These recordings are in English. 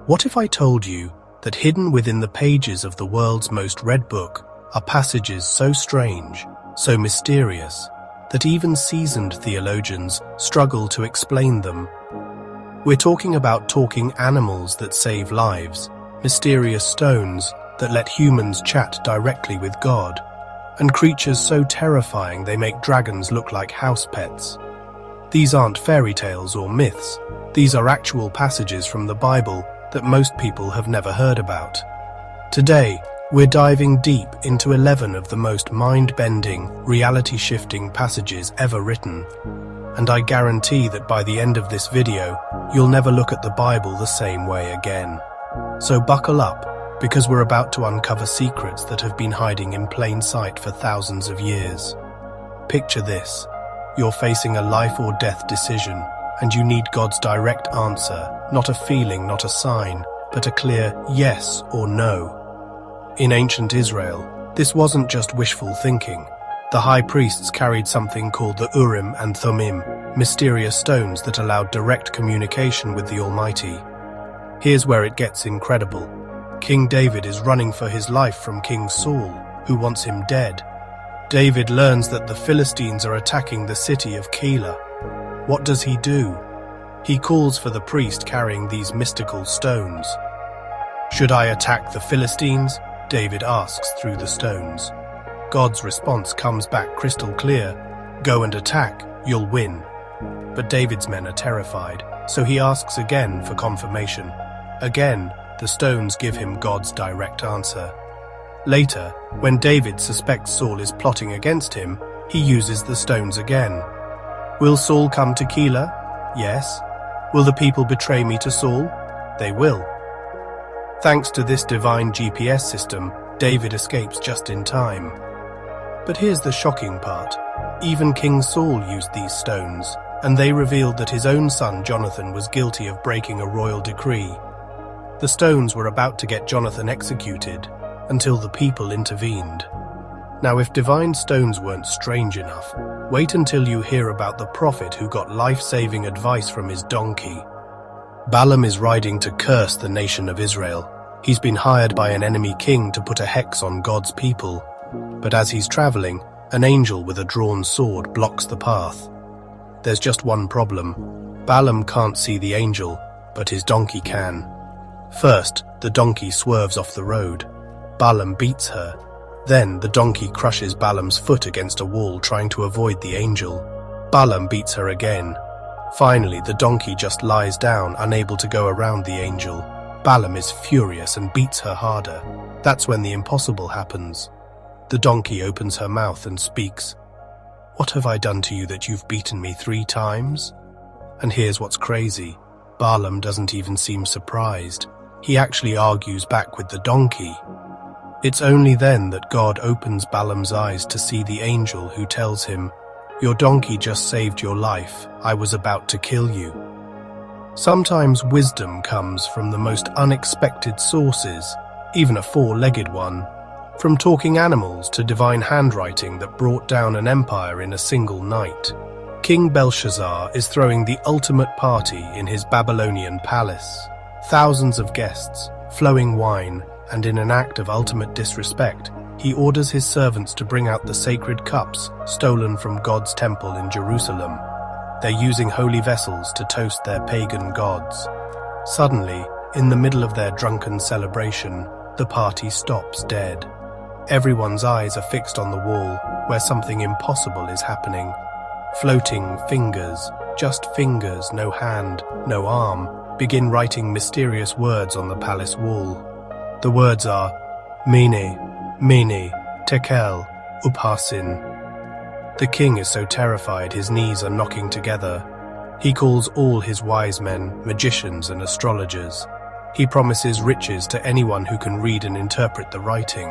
What if I told you that hidden within the pages of the world's most read book are passages so strange, so mysterious, that even seasoned theologians struggle to explain them? We're talking about talking animals that save lives, mysterious stones that let humans chat directly with God, and creatures so terrifying they make dragons look like house pets. These aren't fairy tales or myths. These are actual passages from the Bible that most people have never heard about. Today, we're diving deep into 11 of the most mind-bending, reality-shifting passages ever written. And I guarantee that by the end of this video, you'll never look at the Bible the same way again. So buckle up, because we're about to uncover secrets that have been hiding in plain sight for thousands of years. Picture this. You're facing a life or death decision, and you need God's direct answer, not a feeling, not a sign, but a clear yes or no. In ancient Israel, this wasn't just wishful thinking. The high priests carried something called the Urim and Thummim, mysterious stones that allowed direct communication with the Almighty. Here's where it gets incredible. King David is running for his life from King Saul, who wants him dead. David learns that the Philistines are attacking the city of Keilah. What does he do? He calls for the priest carrying these mystical stones. "Should I attack the Philistines?" David asks through the stones. God's response comes back crystal clear. "Go and attack, you'll win." But David's men are terrified, so he asks again for confirmation. Again, the stones give him God's direct answer. Later, when David suspects Saul is plotting against him, he uses the stones again. Will Saul come to Keilah? Yes. Will the people betray me to Saul? They will. Thanks to this divine GPS system, David escapes just in time. But here's the shocking part. Even King Saul used these stones, and they revealed that his own son Jonathan was guilty of breaking a royal decree. The stones were about to get Jonathan executed, until the people intervened. Now, if divine stones weren't strange enough, wait until you hear about the prophet who got life-saving advice from his donkey. Balaam is riding to curse the nation of Israel. He's been hired by an enemy king to put a hex on God's people. But as he's traveling, an angel with a drawn sword blocks the path. There's just one problem. Balaam can't see the angel, but his donkey can. First, the donkey swerves off the road. Balaam beats her. Then the donkey crushes Balaam's foot against a wall, trying to avoid the angel. Balaam beats her again. Finally, the donkey just lies down, unable to go around the angel. Balaam is furious and beats her harder. That's when the impossible happens. The donkey opens her mouth and speaks. "What have I done to you that you've beaten me 3 times? And here's what's crazy. Balaam doesn't even seem surprised. He actually argues back with the donkey. It's only then that God opens Balaam's eyes to see the angel who tells him, "Your donkey just saved your life. I was about to kill you." Sometimes wisdom comes from the most unexpected sources, even a 4-legged one. From talking animals to divine handwriting that brought down an empire in a single night. King Belshazzar is throwing the ultimate party in his Babylonian palace. Thousands of guests, flowing wine, and in an act of ultimate disrespect, he orders his servants to bring out the sacred cups stolen from God's temple in Jerusalem. They're using holy vessels to toast their pagan gods. Suddenly, in the middle of their drunken celebration, the party stops dead. Everyone's eyes are fixed on the wall, where something impossible is happening. Floating fingers, just fingers, no hand, no arm, begin writing mysterious words on the palace wall. The words are Mene, Mene, Tekel, Upharsin. The king is so terrified his knees are knocking together. He calls all his wise men, magicians and astrologers. He promises riches to anyone who can read and interpret the writing.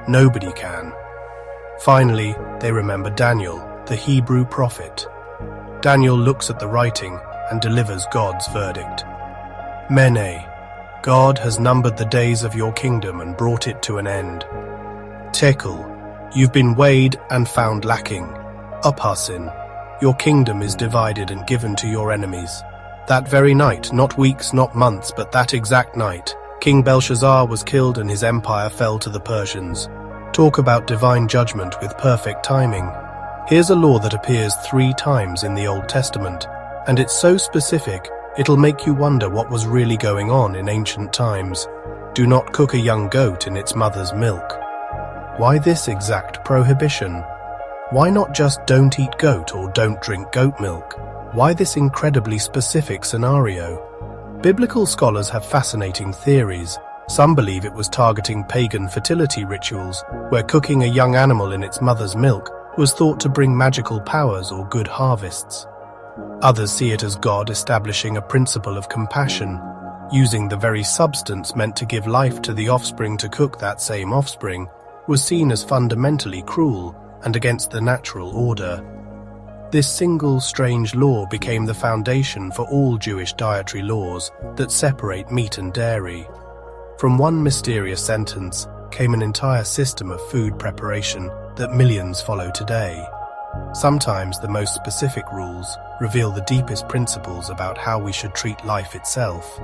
Nobody can. Finally, they remember Daniel, the Hebrew prophet. Daniel looks at the writing and delivers God's verdict. Mene, God has numbered the days of your kingdom and brought it to an end. Tekel, you've been weighed and found lacking. Upharsin, your kingdom is divided and given to your enemies. That very night, not weeks, not months, but that exact night, King Belshazzar was killed and his empire fell to the Persians. Talk about divine judgment with perfect timing. Here's a law that appears 3 times in the Old Testament, and it's so specific, it'll make you wonder what was really going on in ancient times. Do not cook a young goat in its mother's milk. Why this exact prohibition? Why not just don't eat goat or don't drink goat milk? Why this incredibly specific scenario? Biblical scholars have fascinating theories. Some believe it was targeting pagan fertility rituals, where cooking a young animal in its mother's milk was thought to bring magical powers or good harvests. Others see it as God establishing a principle of compassion, using the very substance meant to give life to the offspring to cook that same offspring, was seen as fundamentally cruel and against the natural order. This single strange law became the foundation for all Jewish dietary laws that separate meat and dairy. From one mysterious sentence came an entire system of food preparation that millions follow today. Sometimes the most specific rules reveal the deepest principles about how we should treat life itself.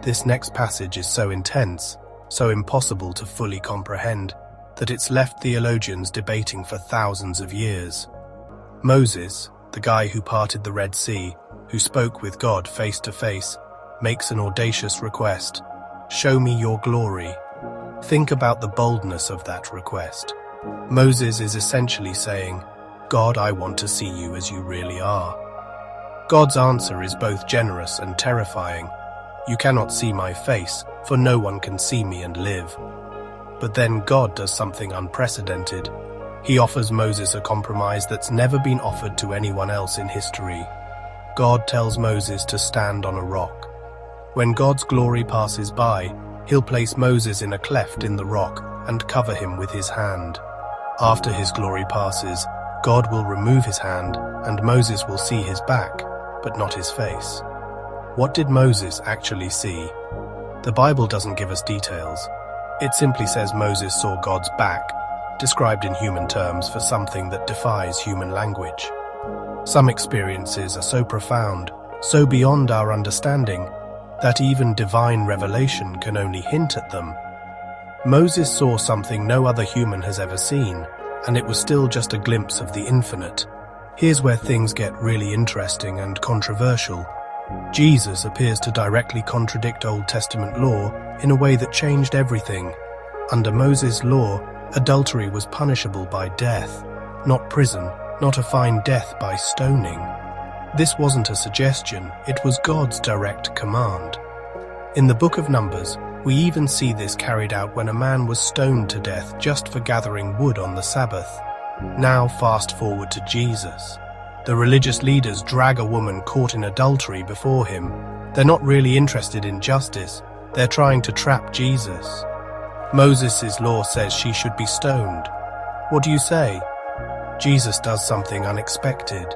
This next passage is so intense, so impossible to fully comprehend, that it's left theologians debating for thousands of years. Moses, the guy who parted the Red Sea, who spoke with God face to face, makes an audacious request. Show me your glory. Think about the boldness of that request. Moses is essentially saying, God, I want to see you as you really are. God's answer is both generous and terrifying. You cannot see my face, for no one can see me and live. But then God does something unprecedented. He offers Moses a compromise that's never been offered to anyone else in history. God tells Moses to stand on a rock. When God's glory passes by, he'll place Moses in a cleft in the rock and cover him with his hand. After his glory passes, God will remove his hand, and Moses will see his back, but not his face. What did Moses actually see? The Bible doesn't give us details. It simply says Moses saw God's back, described in human terms for something that defies human language. Some experiences are so profound, so beyond our understanding, that even divine revelation can only hint at them. Moses saw something no other human has ever seen, and it was still just a glimpse of the infinite. Here's where things get really interesting and controversial. Jesus appears to directly contradict Old Testament law in a way that changed everything. Under Moses' law, adultery was punishable by death, not prison, not a fine death by stoning. This wasn't a suggestion, it was God's direct command. In the book of Numbers, we even see this carried out when a man was stoned to death just for gathering wood on the Sabbath. Now fast forward to Jesus. The religious leaders drag a woman caught in adultery before him. They're not really interested in justice, they're trying to trap Jesus. Moses' law says she should be stoned. What do you say? Jesus does something unexpected.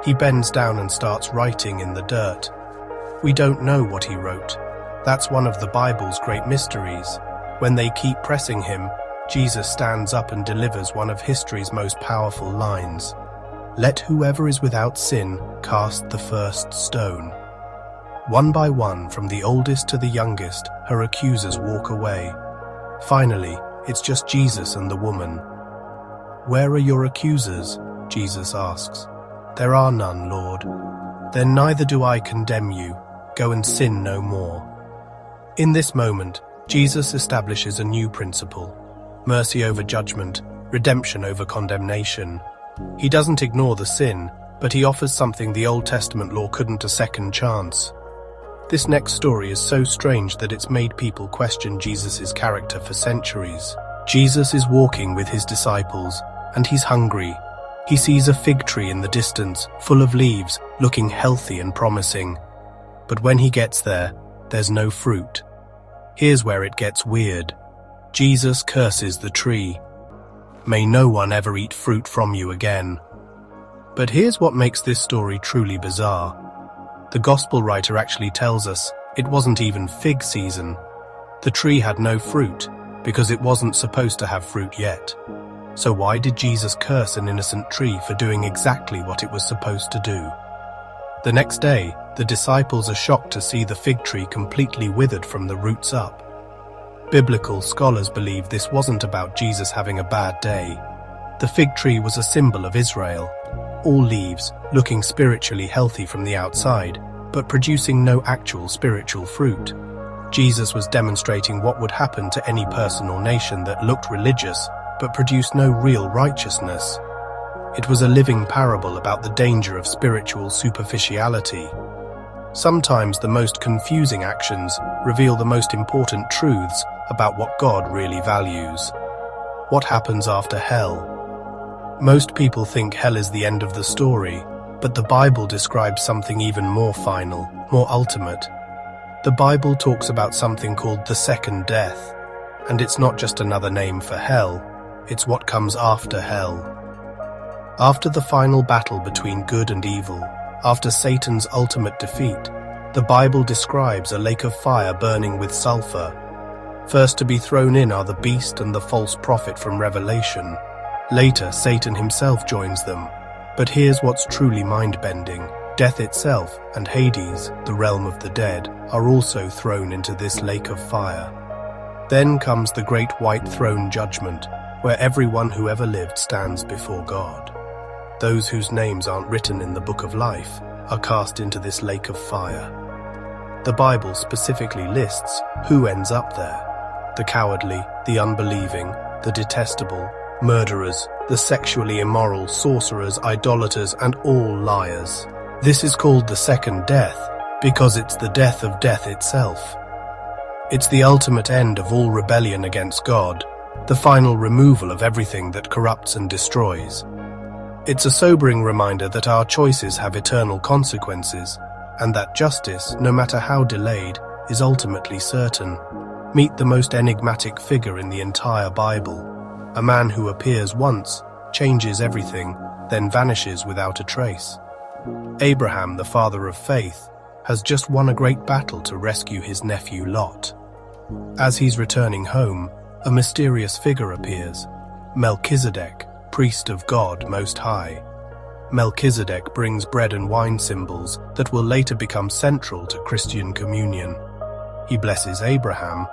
He bends down and starts writing in the dirt. We don't know what he wrote. That's one of the Bible's great mysteries. When they keep pressing him, Jesus stands up and delivers one of history's most powerful lines. Let whoever is without sin cast the first stone. One by one, from the oldest to the youngest, her accusers walk away. Finally, it's just Jesus and the woman. Where are your accusers? Jesus asks. There are none, Lord. Then neither do I condemn you. Go and sin no more. In this moment, Jesus establishes a new principle: mercy over judgment, redemption over condemnation. He doesn't ignore the sin, but he offers something the Old Testament law couldn't: a second chance. This next story is so strange that it's made people question Jesus' character for centuries. Jesus is walking with his disciples, and he's hungry. He sees a fig tree in the distance, full of leaves, looking healthy and promising. But when he gets there, there's no fruit. Here's where it gets weird. Jesus curses the tree. May no one ever eat fruit from you again. But here's what makes this story truly bizarre. The gospel writer actually tells us it wasn't even fig season. The tree had no fruit, because it wasn't supposed to have fruit yet. So why did Jesus curse an innocent tree for doing exactly what it was supposed to do? The next day, the The disciples are shocked to see the fig tree completely withered from the roots up. Biblical scholars believe this wasn't about Jesus having a bad day. The fig tree was a symbol of Israel, all leaves, looking spiritually healthy from the outside, but producing no actual spiritual fruit. Jesus was demonstrating what would happen to any person or nation that looked religious, but produced no real righteousness. It was a living parable about the danger of spiritual superficiality. Sometimes the most confusing actions reveal the most important truths about what God really values. What happens after hell? Most people think hell is the end of the story, but the Bible describes something even more final, more ultimate. The Bible talks about something called the second death, and it's not just another name for hell, it's what comes after hell. After the final battle between good and evil, after Satan's ultimate defeat, the Bible describes a lake of fire burning with sulfur. First to be thrown in are the beast and the false prophet from Revelation. Later, Satan himself joins them. But here's what's truly mind-bending. Death itself and Hades, the realm of the dead, are also thrown into this lake of fire. Then comes the great white throne judgment, where everyone who ever lived stands before God. Those whose names aren't written in the book of life are cast into this lake of fire. The Bible specifically lists who ends up there: the cowardly, the unbelieving, the detestable, murderers, the sexually immoral, sorcerers, idolaters, and all liars. This is called the second death because it's the death of death itself. It's the ultimate end of all rebellion against God, the final removal of everything that corrupts and destroys. It's a sobering reminder that our choices have eternal consequences, and that justice, no matter how delayed, is ultimately certain. Meet the most enigmatic figure in the entire Bible, a man who appears once, changes everything, then vanishes without a trace. Abraham, the father of faith, has just won a great battle to rescue his nephew Lot. As he's returning home, a mysterious figure appears: Melchizedek, priest of God Most High. Melchizedek brings bread and wine symbols that will later become central to Christian communion. He blesses Abraham,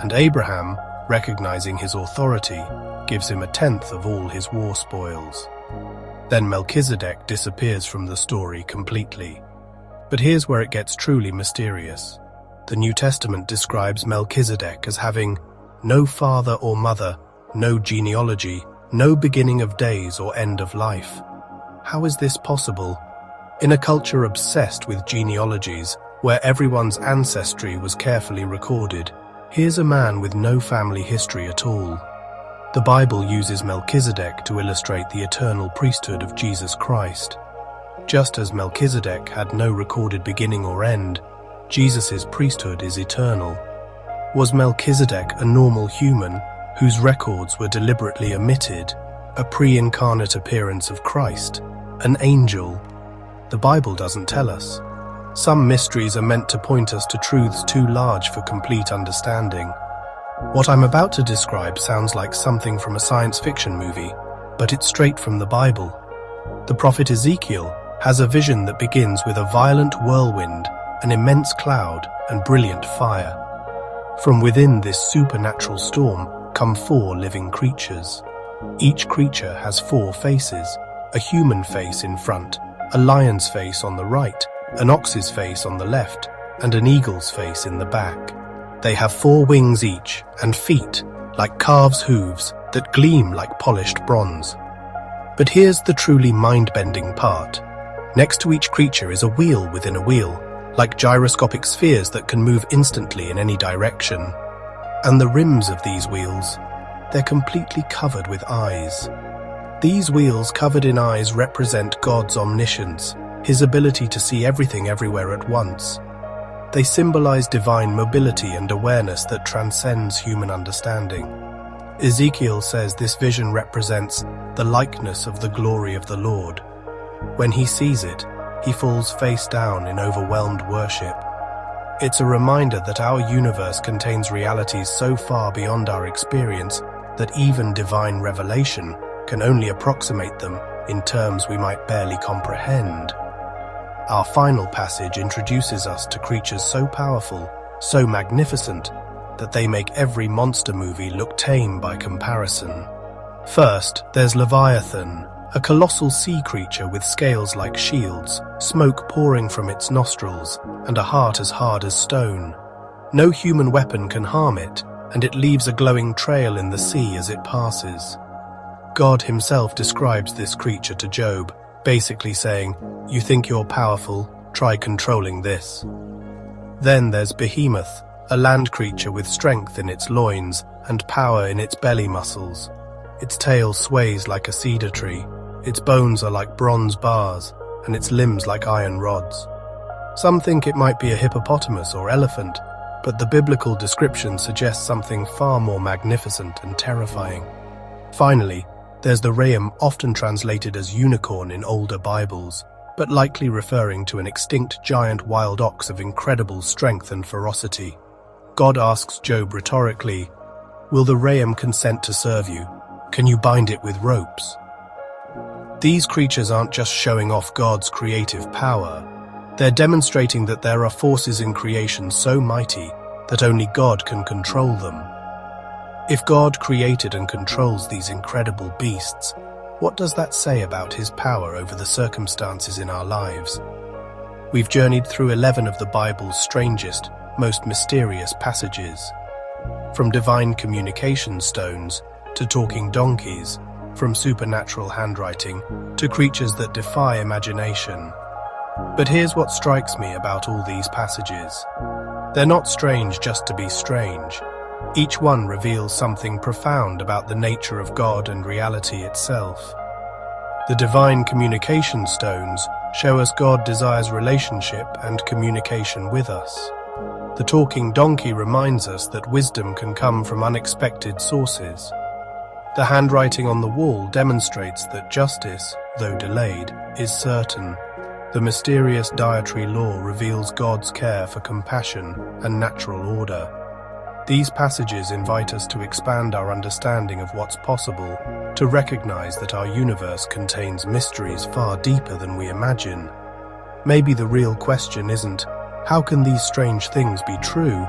and Abraham, recognizing his authority, gives him a tenth of all his war spoils. Then Melchizedek disappears from the story completely. But here's where it gets truly mysterious. The New Testament describes Melchizedek as having no father or mother, no genealogy, no beginning of days or end of life. How is this possible? In a culture obsessed with genealogies, where everyone's ancestry was carefully recorded, here's a man with no family history at all. The Bible uses Melchizedek to illustrate the eternal priesthood of Jesus Christ. Just as Melchizedek had no recorded beginning or end, Jesus' priesthood is eternal. Was Melchizedek a normal human whose records were deliberately omitted, a pre-incarnate appearance of Christ, an angel? The Bible doesn't tell us. Some mysteries are meant to point us to truths too large for complete understanding. What I'm about to describe sounds like something from a science fiction movie, but it's straight from the Bible. The prophet Ezekiel has a vision that begins with a violent whirlwind, an immense cloud, and brilliant fire. From within this supernatural storm come 4 living creatures. Each creature has 4 faces: a human face in front, a lion's face on the right, an ox's face on the left, and an eagle's face in the back. They have 4 wings each, and feet, like calves' hooves, that gleam like polished bronze. But here's the truly mind-bending part. Next to each creature is a wheel within a wheel, like gyroscopic spheres that can move instantly in any direction. And the rims of these wheels, they're completely covered with eyes. These wheels covered in eyes represent God's omniscience, his ability to see everything everywhere at once. They symbolize divine mobility and awareness that transcends human understanding. Ezekiel says this vision represents the likeness of the glory of the Lord. When he sees it, he falls face down in overwhelmed worship. It's a reminder that our universe contains realities so far beyond our experience that even divine revelation can only approximate them in terms we might barely comprehend. Our final passage introduces us to creatures so powerful, so magnificent, that they make every monster movie look tame by comparison. First, there's Leviathan, a colossal sea creature with scales like shields, smoke pouring from its nostrils, and a heart as hard as stone. No human weapon can harm it, and it leaves a glowing trail in the sea as it passes. God himself describes this creature to Job, basically saying, "You think you're powerful? Try controlling this." Then there's Behemoth, a land creature with strength in its loins and power in its belly muscles. Its tail sways like a cedar tree, its bones are like bronze bars, and its limbs like iron rods. Some think it might be a hippopotamus or elephant, but the biblical description suggests something far more magnificent and terrifying. Finally, there's the Ram, often translated as unicorn in older Bibles, but likely referring to an extinct giant wild ox of incredible strength and ferocity. God asks Job rhetorically, "Will the Ram consent to serve you? Can you bind it with ropes?" These creatures aren't just showing off God's creative power. They're demonstrating that there are forces in creation so mighty that only God can control them. If God created and controls these incredible beasts, what does that say about his power over the circumstances in our lives? We've journeyed through 11 of the Bible's strangest, most mysterious passages. From divine communication stones to talking donkeys, from supernatural handwriting to creatures that defy imagination. But here's what strikes me about all these passages. They're not strange just to be strange. Each one reveals something profound about the nature of God and reality itself. The divine communication stones show us God desires relationship and communication with us. The talking donkey reminds us that wisdom can come from unexpected sources. The handwriting on the wall demonstrates that justice, though delayed, is certain. The mysterious dietary law reveals God's care for compassion and natural order. These passages invite us to expand our understanding of what's possible, to recognize that our universe contains mysteries far deeper than we imagine. Maybe the real question isn't, how can these strange things be true?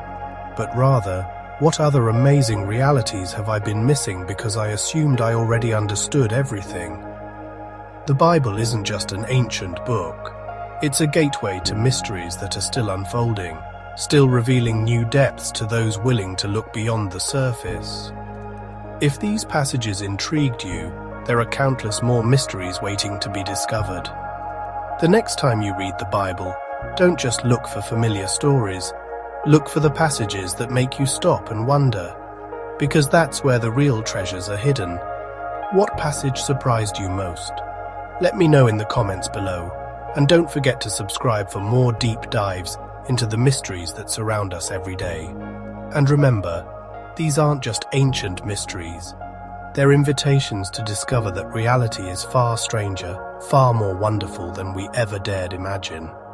But rather, what other amazing realities have I been missing because I assumed I already understood everything? The Bible isn't just an ancient book. It's a gateway to mysteries that are still unfolding, still revealing new depths to those willing to look beyond the surface. If these passages intrigued you, there are countless more mysteries waiting to be discovered. The next time you read the Bible, don't just look for familiar stories. Look for the passages that make you stop and wonder, because that's where the real treasures are hidden. What passage surprised you most? Let me know in the comments below, and don't forget to subscribe for more deep dives into the mysteries that surround us every day. And remember, these aren't just ancient mysteries. They're invitations to discover that reality is far stranger, far more wonderful than we ever dared imagine.